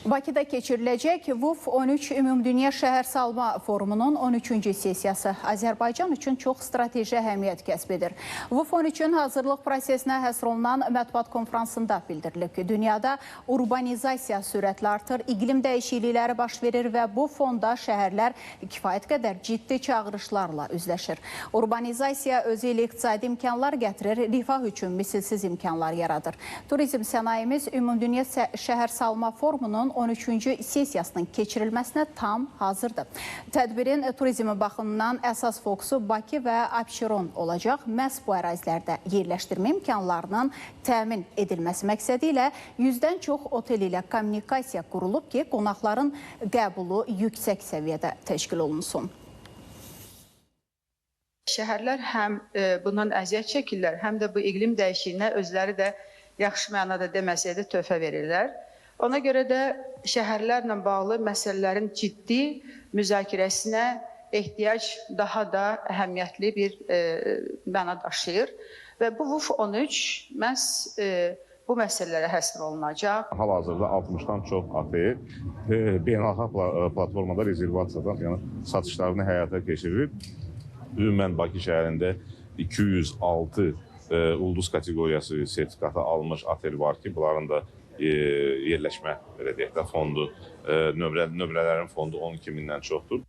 Bakıda keçiriləcək WUF 13 Ümumdünya Şəhər Salma Forumunun 13-cü sessiyası Azərbaycan üçün çox strateji əhəmiyyət kəsb edir. WUF 13-ün hazırlıq prosesinə həsr olunan mətbuat konfransında bildirilib ki, dünyada urbanizasiya sürətlə artır, iqlim dəyişiklikləri baş verir və bu fonda şəhərlər kifayət qədər ciddi çağırışlarla üzləşir. Urbanizasiya özü ilə iqtisadi imkanlar gətirir, rifah üçün misilsiz imkanlar yaradır. Turizm sənayemiz Ümumdünya Şəhər Salma Forumunun 13-cü sessiyasının keçirilməsinə tam hazırdır. Tədbirin turizmi baxımından əsas fokusu Bakı və Abşeron olacaq. Məhz bu ərazilərdə yerləşdirmə imkanlarının təmin edilməsi məqsədi ilə 100-dən çox otel ilə kommunikasiya qurulub ki, qonaqların qəbulu yüksək səviyyədə təşkil olunsun. Şəhərlər həm bundan əziyyət çəkirlər, həm də bu iqlim dəyişikliyinə özləri də yaxşı mənada deməsə də töhfə verirlər. Ona görə də şəhərlərlə bağlı məsələlərin ciddi müzakirəsinə ehtiyac daha da əhəmiyyətli bir məna daşıyır. Və bu WUF 13 məhz bu məsələlərə həsr olunacaq. Hal-hazırda 60-dan çox otel beynəlxalq platformada rezervasiyadan, yəni satışlarını həyata keçirir. Ümumən Bakı şəhərində 206 ulduz kateqoriyası sertifikatı almış otel var ki, bunların da yerləşmə belə deyək də fondu, nömrələrin fondu 12 mindən çoxdur.